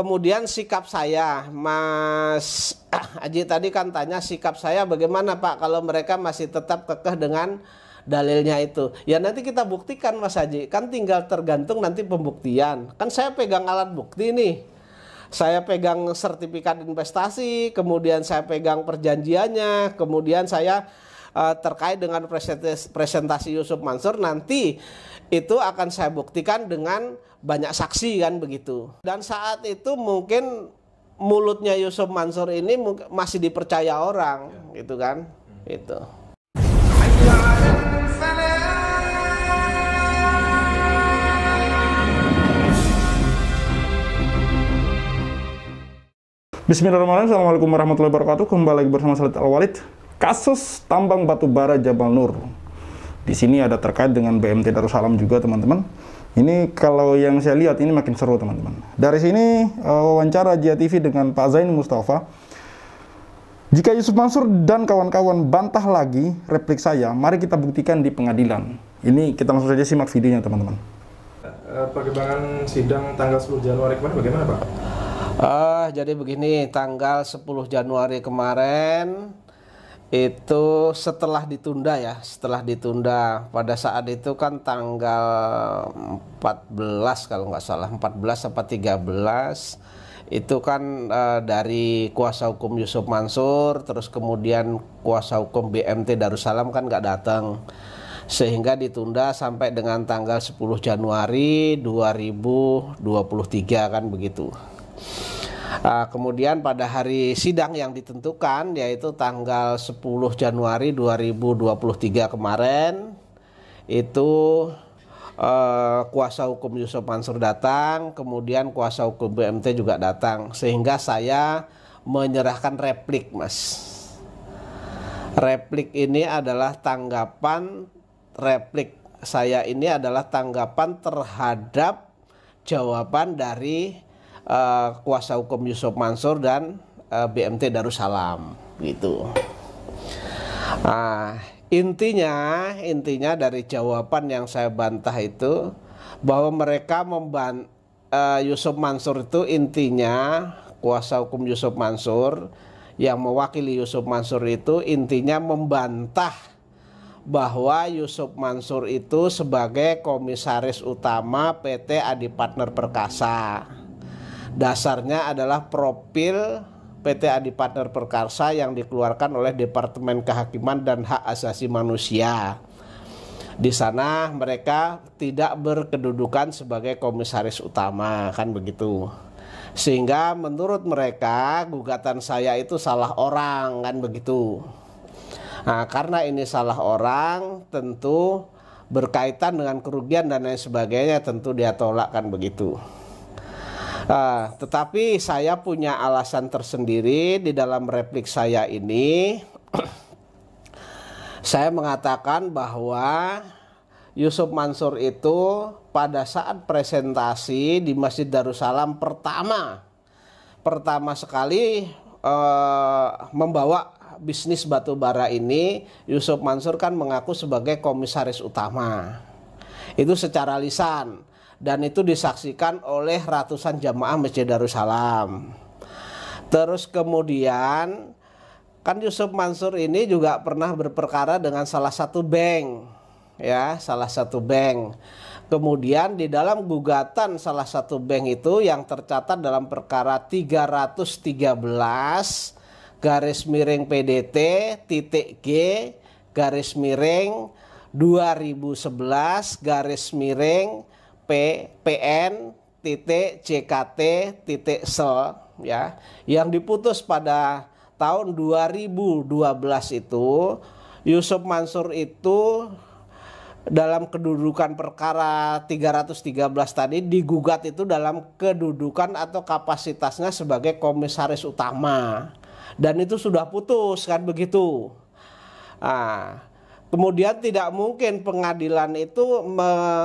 Kemudian sikap saya, Mas Aji tadi kan tanya sikap saya bagaimana Pak kalau mereka masih tetap kekeh dengan dalilnya itu. Ya nanti kita buktikan Mas Haji, kan tinggal tergantung nanti pembuktian. Kan saya pegang alat bukti nih. Saya pegang sertifikat investasi, kemudian saya pegang perjanjiannya, kemudian saya terkait dengan presentasi Yusuf Mansur nanti itu akan saya buktikan dengan banyak saksi kan begitu. Dan saat itu mungkin mulutnya Yusuf Mansur ini masih dipercaya orang gitu kan. Itu. Bismillahirrahmanirrahim. Assalamualaikum warahmatullahi wabarakatuh. Kembali lagi bersama Khalid Al-Walid. Kasus tambang batu bara Jabal Nur. Di sini ada terkait dengan BMT Darussalam juga, teman-teman. Ini kalau yang saya lihat ini makin seru, teman-teman. Dari sini wawancara Jia TV dengan Pak Zain Mustafa. Jika Yusuf Mansur dan kawan-kawan bantah lagi replik saya, mari kita buktikan di pengadilan. Ini kita langsung saja simak videonya, teman-teman. Perkembangan sidang tanggal 10 Januari kemarin bagaimana, Pak? Jadi begini, tanggal 10 Januari kemarin itu setelah ditunda ya, pada saat itu kan tanggal 14 kalau nggak salah, 14 apa 13 itu kan dari kuasa hukum Yusuf Mansur, terus kemudian kuasa hukum BMT Darussalam kan nggak datang, sehingga ditunda sampai dengan tanggal 10 Januari 2023 kan begitu. Kemudian pada hari sidang yang ditentukan yaitu tanggal 10 Januari 2023 kemarin itu kuasa hukum Yusuf Mansur datang, kemudian kuasa hukum BMT juga datang, sehingga saya menyerahkan replik, Mas. Replik ini adalah tanggapan tanggapan terhadap jawaban dari kuasa hukum Yusuf Mansur dan BMT Darussalam gitu. Intinya dari jawaban yang saya bantah itu bahwa mereka Yusuf Mansur itu intinya kuasa hukum Yusuf Mansur yang mewakili Yusuf Mansur itu intinya membantah bahwa Yusuf Mansur itu sebagai komisaris utama PT Adi Partner Perkasa. Dasarnya adalah profil PT Adi Partner Perkasa yang dikeluarkan oleh Departemen Kehakiman dan Hak Asasi Manusia. Di sana mereka tidak berkedudukan sebagai komisaris utama, kan begitu. Sehingga menurut mereka gugatan saya itu salah orang, kan begitu. Nah, karena ini salah orang, tentu berkaitan dengan kerugian dan lain sebagainya, tentu dia tolak, kan begitu. Tetapi saya punya alasan tersendiri di dalam replik saya ini. Saya mengatakan bahwa Yusuf Mansur itu pada saat presentasi di Masjid Darussalam pertama sekali membawa bisnis batu bara ini, Yusuf Mansur kan mengaku sebagai komisaris utama. Itu secara lisan. Dan itu disaksikan oleh ratusan jamaah Masjid Darussalam. Terus kemudian kan Yusuf Mansur ini juga pernah berperkara dengan salah satu bank, ya, Kemudian di dalam gugatan salah satu bank itu yang tercatat dalam perkara 313 garis miring PDT titik G garis miring 2011 garis miring PN .CKT.sel ya, yang diputus pada tahun 2012 itu Yusuf Mansur itu dalam kedudukan perkara 313 tadi digugat itu dalam kedudukan atau kapasitasnya sebagai komisaris utama, dan itu sudah putus kan begitu. Kemudian tidak mungkin pengadilan itu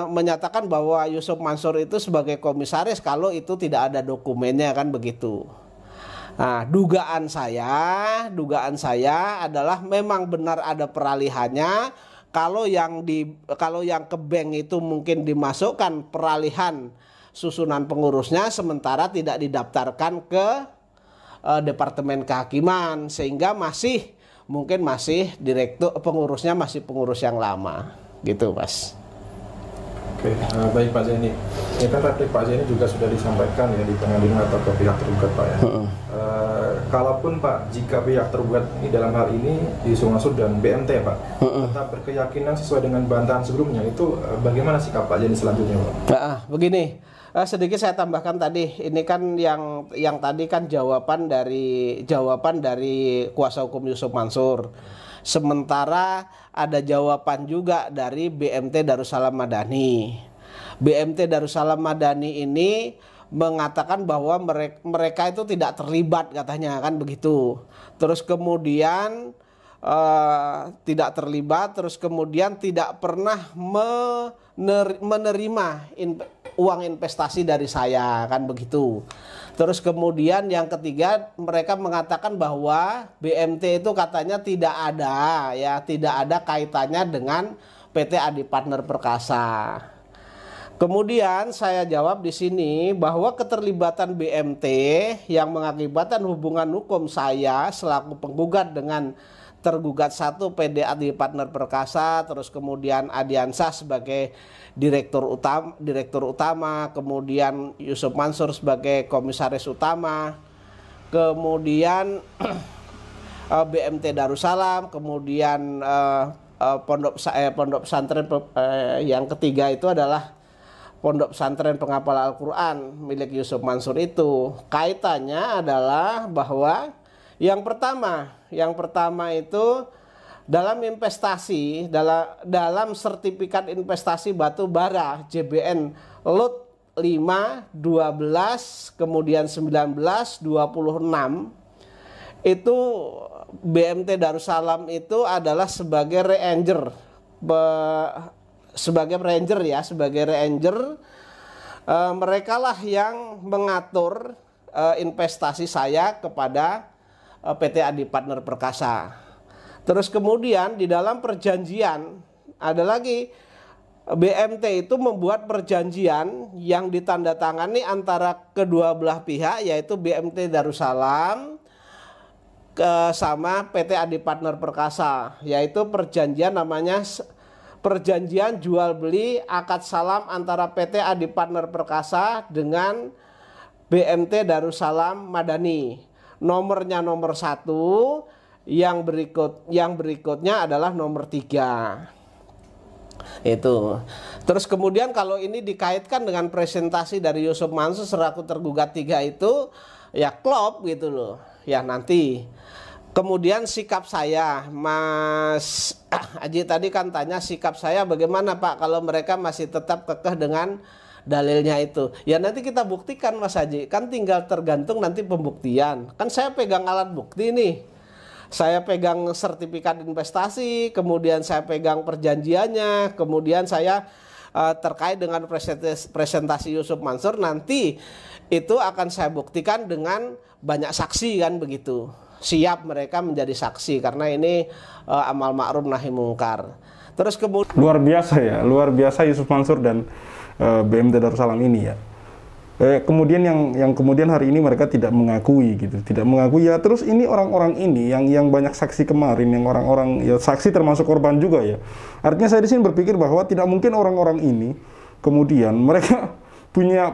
menyatakan bahwa Yusuf Mansur itu sebagai komisaris kalau itu tidak ada dokumennya, kan begitu. Dugaan saya adalah memang benar ada peralihannya. Kalau yang ke bank itu mungkin dimasukkan peralihan susunan pengurusnya, sementara tidak didaftarkan ke Departemen Kehakiman, sehingga mungkin masih direktur pengurusnya masih pengurus yang lama gitu, Mas. Oke, baik Pak Zaini. Ini kan replik Pak Zaini juga sudah disampaikan ya di pengadilan atau ke pihak tergugat, Pak ya. Kalaupun Pak, jika pihak tergugat ini dalam hal ini Yusuf Mansur dan BMT Pak, tetap berkeyakinan sesuai dengan bantahan sebelumnya, itu bagaimana sikap Pak Zaini selanjutnya, Pak? Begini, sedikit saya tambahkan tadi. Ini kan yang tadi kan jawaban dari kuasa hukum Yusuf Mansur. Sementara ada jawaban juga dari BMT Darussalam Madani. BMT Darussalam Madani ini mengatakan bahwa mereka itu tidak terlibat, katanya kan begitu. Terus kemudian tidak terlibat, terus kemudian tidak pernah menerima uang investasi dari saya, kan begitu. Terus kemudian yang ketiga, mereka mengatakan bahwa BMT itu katanya tidak ada kaitannya dengan PT Adi Partner Perkasa. Kemudian saya jawab di sini bahwa keterlibatan BMT yang mengakibatkan hubungan hukum saya selaku penggugat dengan tergugat satu PT Adi Partner Perkasa, terus kemudian Adiansah sebagai direktur utama, kemudian Yusuf Mansur sebagai komisaris utama, kemudian BMT Darussalam, kemudian pondok pesantren yang ketiga itu adalah Pondok Pesantren Penghafal Al-Quran milik Yusuf Mansur itu. Kaitannya adalah bahwa yang pertama itu dalam investasi, dalam sertifikat investasi batu bara JBN Lot 5, 12, kemudian 19, 26, itu BMT Darussalam itu adalah sebagai ranger, mereka lah yang mengatur investasi saya kepada PT Adi Partner Perkasa. Terus kemudian di dalam perjanjian ada lagi, BMT itu membuat perjanjian yang ditandatangani antara kedua belah pihak, yaitu BMT Darussalam sama PT Adi Partner Perkasa, yaitu perjanjian namanya perjanjian jual beli akad salam antara PT Adi Partner Perkasa dengan BMT Darussalam Madani. Nomornya nomor 1, yang berikutnya adalah nomor 3. Itu. Terus kemudian kalau ini dikaitkan dengan presentasi dari Yusuf Mansur selaku tergugat 3 itu, ya klop gitu loh. Ya nanti. Kemudian sikap saya, Mas Aji tadi kan tanya sikap saya bagaimana Pak kalau mereka masih tetap kekeh dengan dalilnya itu. Ya nanti kita buktikan Mas Haji, kan tinggal tergantung nanti pembuktian. Kan saya pegang alat bukti nih. Saya pegang sertifikat investasi, kemudian saya pegang perjanjiannya, kemudian saya terkait dengan presentasi Yusuf Mansur, nanti itu akan saya buktikan dengan banyak saksi, kan begitu. Siap mereka menjadi saksi karena ini amal ma'ruf nahi mungkar. Terus kemudian luar biasa Yusuf Mansur dan BMT Darussalam ini ya. Kemudian yang kemudian hari ini mereka tidak mengakui gitu, ya. Terus ini orang-orang ini yang banyak saksi kemarin, yang orang-orang ya saksi termasuk korban juga ya. Artinya saya di sini berpikir bahwa tidak mungkin orang-orang ini kemudian mereka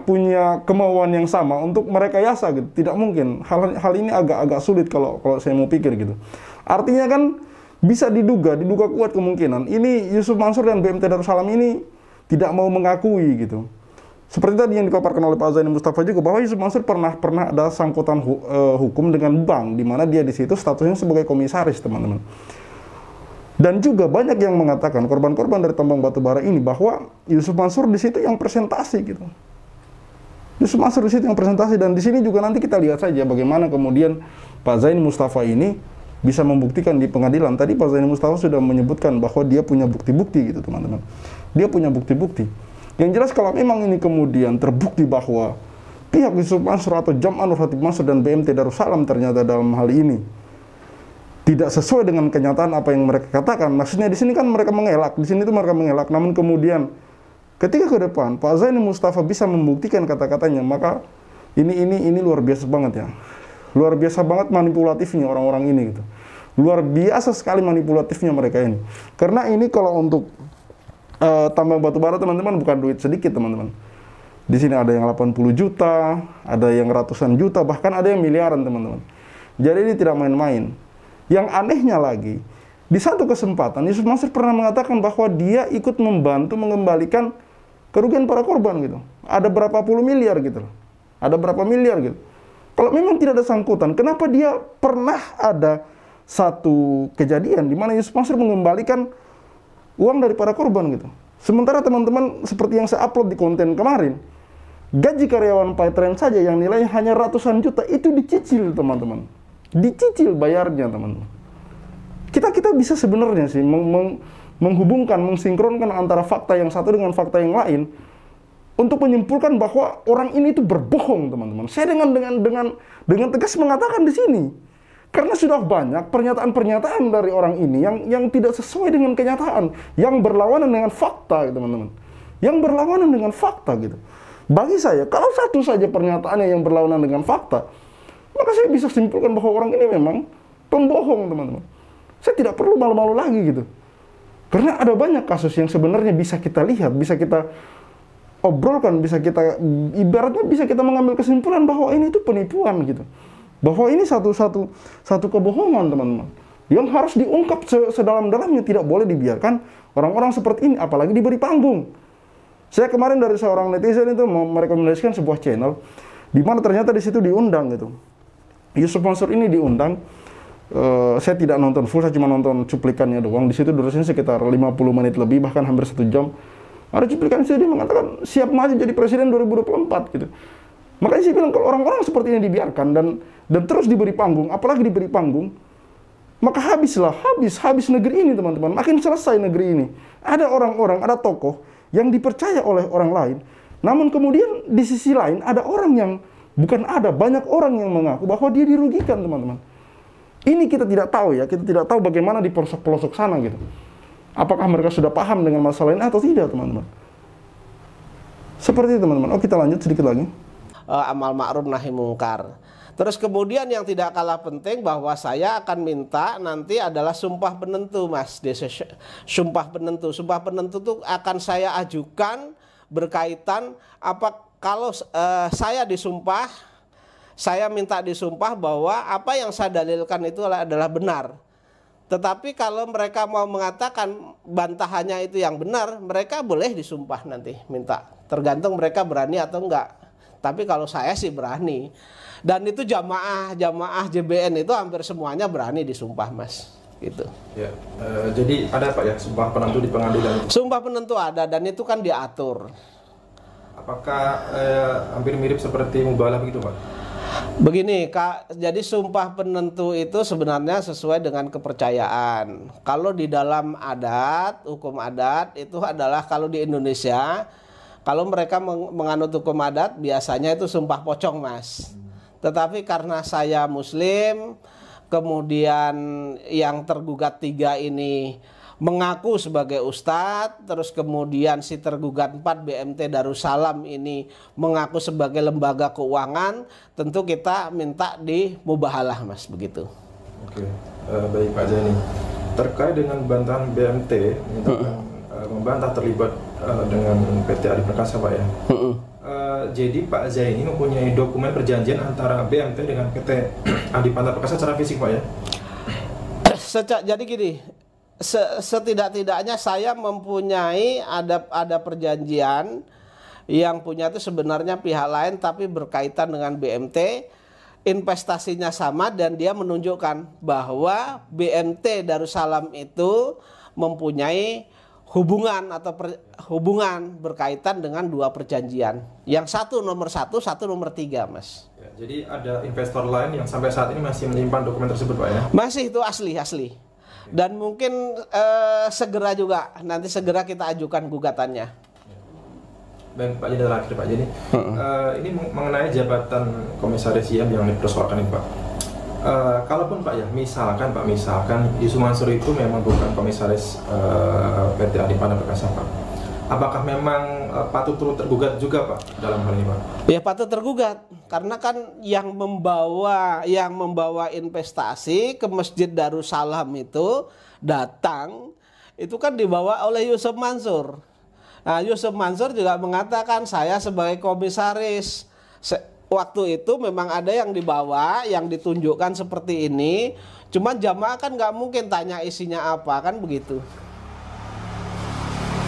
punya kemauan yang sama untuk merekayasa gitu. Tidak mungkin. Hal ini agak sulit kalau saya mau pikir gitu. Artinya kan bisa diduga kuat kemungkinan ini Yusuf Mansur dan BMT Darussalam ini tidak mau mengakui gitu. Seperti tadi yang dipaparkan oleh Pak Zaini Mustafa juga, bahwa Yusuf Mansur pernah ada sangkutan hukum dengan bank, di mana dia di situ statusnya sebagai komisaris, teman-teman. Dan juga banyak yang mengatakan korban-korban dari tambang batubara ini bahwa Yusuf Mansur di situ yang presentasi gitu. Yusuf Mansur di situ yang presentasi, dan di sini juga nanti kita lihat saja bagaimana kemudian Pak Zaini Mustafa ini bisa membuktikan di pengadilan. Tadi Pak Zaini Mustafa sudah menyebutkan bahwa dia punya bukti-bukti gitu, teman-teman. Dia punya bukti-bukti. Yang jelas kalau memang ini kemudian terbukti bahwa pihak Yusuf Mansur atau Jam' Nur Khatib Mansur dan BMT Darussalam ternyata dalam hal ini tidak sesuai dengan kenyataan apa yang mereka katakan. Maksudnya di sini kan mereka mengelak, namun kemudian Ketika ke depan Pak Zaini Mustafa bisa membuktikan kata-katanya, maka ini luar biasa banget ya. Luar biasa banget manipulatifnya orang-orang ini gitu. Luar biasa sekali manipulatifnya mereka ini. Karena ini kalau untuk tambang batu bara teman-teman bukan duit sedikit teman-teman. Di sini ada yang 80 juta, ada yang ratusan juta, bahkan ada yang miliaran teman-teman. Jadi ini tidak main-main. Yang anehnya lagi, di satu kesempatan Yusuf Mansur pernah mengatakan bahwa dia ikut membantu mengembalikan kerugian para korban gitu. Ada berapa puluh miliar gitu. Ada berapa miliar gitu. Kalau memang tidak ada sangkutan, kenapa dia pernah ada satu kejadian di mana Yusuf Mansur mengembalikan uang dari para korban gitu. Sementara teman-teman seperti yang saya upload di konten kemarin, gaji karyawan Paytrend saja yang nilainya hanya ratusan juta itu dicicil teman-teman. Dicicil bayarnya teman-teman. Kita bisa sebenarnya sih menghubungkan, mensinkronkan antara fakta yang satu dengan fakta yang lain untuk menyimpulkan bahwa orang ini itu berbohong teman-teman. Saya dengan tegas mengatakan di sini. Karena sudah banyak pernyataan-pernyataan dari orang ini yang tidak sesuai dengan kenyataan, yang berlawanan dengan fakta, gitu, teman-teman. Yang berlawanan dengan fakta, gitu. Bagi saya, kalau satu saja pernyataannya yang berlawanan dengan fakta, maka saya bisa simpulkan bahwa orang ini memang pembohong, teman-teman. Saya tidak perlu malu-malu lagi, gitu. Karena ada banyak kasus yang sebenarnya bisa kita lihat, bisa kita obrolkan, ibaratnya bisa kita mengambil kesimpulan bahwa ini itu penipuan, gitu. Bahwa ini satu kebohongan teman-teman yang harus diungkap sedalam-dalamnya, tidak boleh dibiarkan orang-orang seperti ini apalagi diberi panggung. Saya kemarin dari seorang netizen itu merekomendasikan sebuah channel di mana ternyata di situ diundang gitu. Yusuf Mansur ini diundang. Saya tidak nonton full, saya cuma nonton cuplikannya doang. Di situ durasinya sekitar 50 menit lebih, bahkan hampir 1 jam. Ada cuplikan dia mengatakan siap maju jadi presiden 2024 gitu. Makanya saya bilang kalau orang-orang seperti ini dibiarkan dan terus diberi panggung, apalagi diberi panggung, maka habis negeri ini teman-teman. Makin selesai negeri ini. Ada orang-orang, ada tokoh yang dipercaya oleh orang lain. Namun kemudian di sisi lain ada orang yang banyak orang yang mengaku bahwa dia dirugikan teman-teman. Ini kita tidak tahu ya, kita tidak tahu bagaimana di pelosok-pelosok sana gitu. Apakah mereka sudah paham dengan masalah ini atau tidak teman-teman. Seperti itu teman-teman. Oh, kita lanjut sedikit lagi. Amal ma'ruf nahi mungkar. Terus kemudian yang tidak kalah penting bahwa saya akan minta nanti adalah sumpah penentu Mas. Sumpah penentu itu akan saya ajukan berkaitan kalau saya disumpah, saya minta disumpah bahwa apa yang saya dalilkan itu adalah benar. Tetapi kalau mereka mau mengatakan bantahannya itu yang benar, mereka boleh disumpah nanti minta. Tergantung mereka berani atau enggak. Tapi kalau saya sih berani. Dan itu jamaah JBN itu hampir semuanya berani disumpah Mas. Gitu. Ya, jadi ada Pak ya sumpah penentu di pengadilan? Sumpah penentu ada dan itu kan diatur. Apakah hampir mirip seperti mubalah begitu Pak? Begini Kak, jadi sumpah penentu itu sebenarnya sesuai dengan kepercayaan. Kalau di dalam adat, hukum adat itu adalah kalau di Indonesia, kalau mereka menganut hukum adat biasanya itu sumpah pocong Mas. Tetapi karena saya Muslim, kemudian yang tergugat 3 ini mengaku sebagai ustadz, terus kemudian si tergugat 4 BMT Darussalam ini mengaku sebagai lembaga keuangan, tentu kita minta di mubahalah Mas, begitu. Oke, baik Pak Zaini. Terkait dengan bantahan BMT, membantah terlibat dengan PT Adi Perkasa Pak ya. Jadi Pak Zaini mempunyai dokumen perjanjian antara BMT dengan PT Adi Perkasa secara fisik Pak ya? Jadi gini, setidak-tidaknya saya mempunyai ada perjanjian yang punya itu sebenarnya pihak lain tapi berkaitan dengan BMT, investasinya sama dan dia menunjukkan bahwa BMT Darussalam itu mempunyai hubungan hubungan berkaitan dengan 2 perjanjian. Yang satu nomor 1, satu nomor 3 Mas. Ya, jadi ada investor lain yang sampai saat ini masih menyimpan dokumen tersebut Pak ya? Masih, itu asli. Dan mungkin segera juga, nanti segera kita ajukan gugatannya. Baik Pak, jadi terakhir Pak, jadi ini mengenai jabatan komisaris IAM yang dipersoalkan ini Pak. Kalaupun Pak ya, misalkan Yusuf Mansur itu memang bukan komisaris PT Adi Perkasa Pak. apakah memang patut turut tergugat juga Pak dalam hal ini Pak? Ya patut tergugat karena kan yang membawa investasi ke Masjid Darussalam itu datang itu kan dibawa oleh Yusuf Mansur. Nah, Yusuf Mansur juga mengatakan saya sebagai komisaris waktu itu memang ada yang dibawa, yang ditunjukkan seperti ini. Cuman jamaah kan nggak mungkin tanya isinya apa, kan begitu.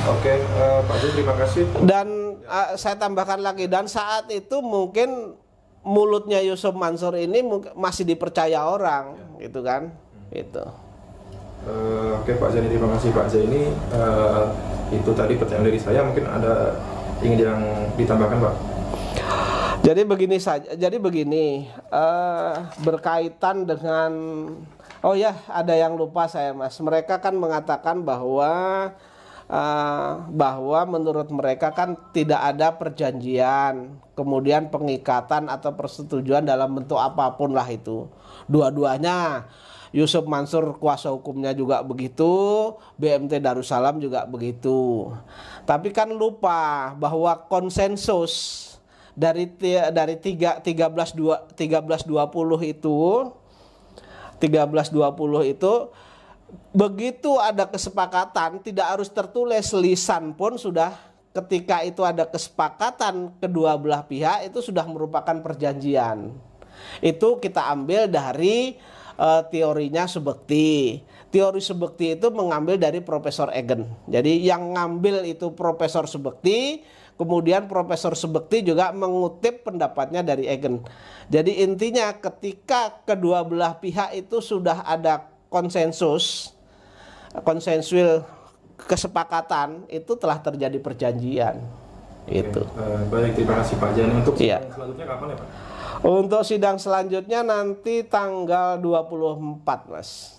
Oke, Pak Zaini terima kasih. Dan saya tambahkan lagi, dan saat itu mungkin mulutnya Yusuf Mansur ini masih dipercaya orang, gitu kan? Itu. Oke Pak Zaini, terima kasih Pak Zaini. Itu tadi pertanyaan dari saya, mungkin ada ingin yang ditambahkan Pak? Jadi begini saja. Jadi begini, berkaitan dengan, oh ya ada yang lupa saya Mas. Mereka kan mengatakan bahwa menurut mereka kan tidak ada perjanjian, kemudian pengikatan atau persetujuan dalam bentuk apapun lah itu. Dua-duanya, Yusuf Mansur kuasa hukumnya juga begitu, BMT Darussalam juga begitu. Tapi kan lupa bahwa konsensus dari 1320 itu begitu ada kesepakatan, tidak harus tertulis, lisan pun sudah, ketika itu ada kesepakatan kedua belah pihak itu sudah merupakan perjanjian. Itu kita ambil dari teorinya Subekti. Teori Subekti itu mengambil dari Profesor Egen. Jadi yang ngambil itu Profesor Subekti, kemudian Profesor Subekti juga mengutip pendapatnya dari Egen. Jadi intinya ketika kedua belah pihak itu sudah ada konsensual kesepakatan, itu telah terjadi perjanjian. Itu. Baik, terima kasih Pak Zaini. Untuk sidang selanjutnya kapan ya Pak? Untuk sidang selanjutnya nanti tanggal 24 Mas.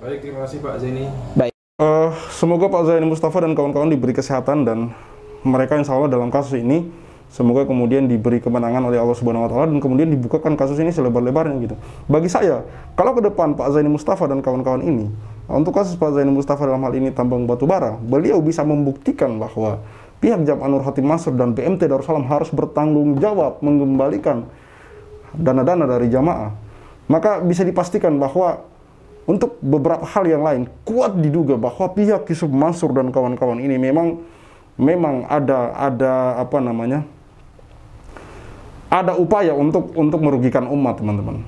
Baik, terima kasih Pak Zaini. Baik. Semoga Pak Zaini Mustafa dan kawan-kawan diberi kesehatan, dan mereka insya Allah dalam kasus ini semoga kemudian diberi kemenangan oleh Allah Subhanahu Wa Taala, dan kemudian dibukakan kasus ini selebar-lebarnya gitu. Bagi saya, kalau ke depan Pak Zaini Mustafa dan kawan-kawan ini, untuk kasus Pak Zaini Mustafa dalam hal ini tambang batubara, beliau bisa membuktikan bahwa pihak Jamaah Nur Khatim Mansur dan BMT Darussalam harus bertanggung jawab mengembalikan dana-dana dari jamaah, maka bisa dipastikan bahwa untuk beberapa hal yang lain kuat diduga bahwa pihak Yusuf Mansur dan kawan-kawan ini memang ada upaya untuk merugikan umat, teman-teman.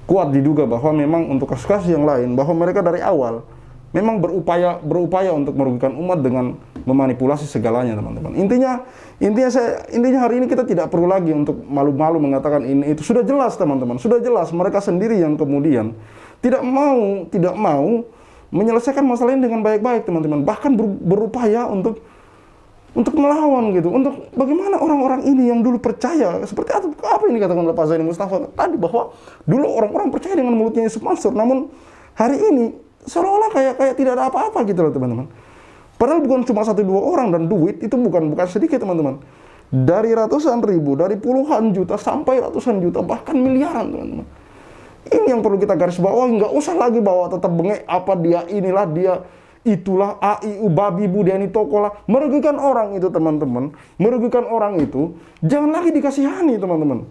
Kuat diduga bahwa memang untuk kasus-kasus yang lain bahwa mereka dari awal memang berupaya untuk merugikan umat dengan memanipulasi segalanya, teman-teman. Intinya hari ini kita tidak perlu lagi untuk malu-malu mengatakan ini itu. Sudah jelas, teman-teman. Sudah jelas mereka sendiri yang kemudian tidak mau menyelesaikan masalah ini dengan baik-baik, teman-teman. Bahkan berupaya untuk melawan gitu. Untuk bagaimana orang-orang ini yang dulu percaya seperti apa yang dikatakan oleh Pak Zaini Mustafa tadi, bahwa dulu orang-orang percaya dengan mulutnya Yusuf Mansur, namun hari ini seolah-olah kayak tidak ada apa-apa gitu loh, teman-teman. Padahal bukan cuma 1-2 orang, dan duit itu bukan sedikit, teman-teman. Dari ratusan ribu, dari puluhan juta sampai ratusan juta, bahkan miliaran, teman-teman. Ini yang perlu kita garis bawahi. Nggak usah lagi bawa tetap bengek apa dia inilah dia itulah AIU babi bu dia ini tokolah, merugikan orang itu, teman-teman. Merugikan orang itu jangan lagi dikasihani, teman-teman.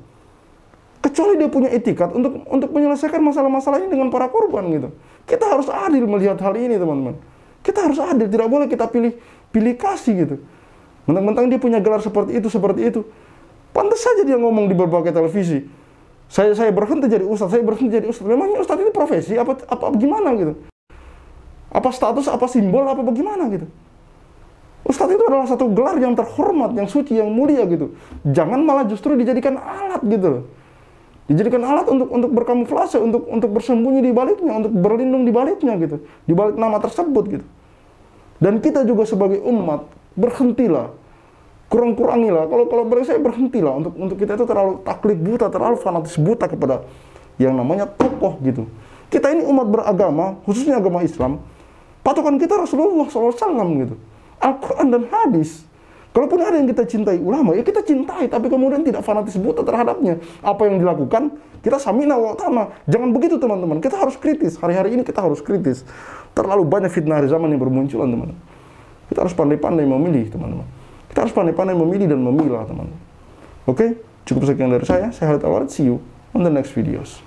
Kecuali dia punya etikat untuk menyelesaikan masalah-masalah ini dengan para korban gitu. Kita harus adil melihat hal ini, teman-teman. Kita harus adil, tidak boleh kita pilih kasih gitu. Mentang-mentang dia punya gelar seperti itu. Pantas saja dia ngomong di berbagai televisi. Saya berhenti jadi ustadz, Memangnya ustadz ini profesi apa gimana gitu? Apa status, apa simbol, apa bagaimana gitu? Ustadz itu adalah satu gelar yang terhormat, yang suci, yang mulia gitu. Jangan malah justru dijadikan alat gitu loh. Dijadikan alat untuk berkamuflase, untuk bersembunyi di baliknya, untuk berlindung di baliknya gitu. Di balik nama tersebut gitu. Dan kita juga sebagai umat, berhentilah. Kurang-kurangilah. Kalau bagi saya berhentilah untuk kita itu terlalu taklid buta, terlalu fanatis buta kepada yang namanya tokoh gitu. Kita ini umat beragama, khususnya agama Islam. Patokan kita Rasulullah SAW gitu. Al-Quran dan hadis. Kalaupun ada yang kita cintai ulama, ya kita cintai, tapi kemudian tidak fanatis buta terhadapnya. Apa yang dilakukan, kita samina wa ta'na. Jangan begitu, teman-teman. Kita harus kritis. Hari-hari ini kita harus kritis. Terlalu banyak fitnah hari zaman yang bermunculan, teman-teman. Kita harus pandai-pandai memilih, teman-teman. Kita harus pandai-pandai memilih dan memilah, teman-teman. Oke, cukup sekian dari saya. Saya Khalid Al-Walid. See you on the next videos.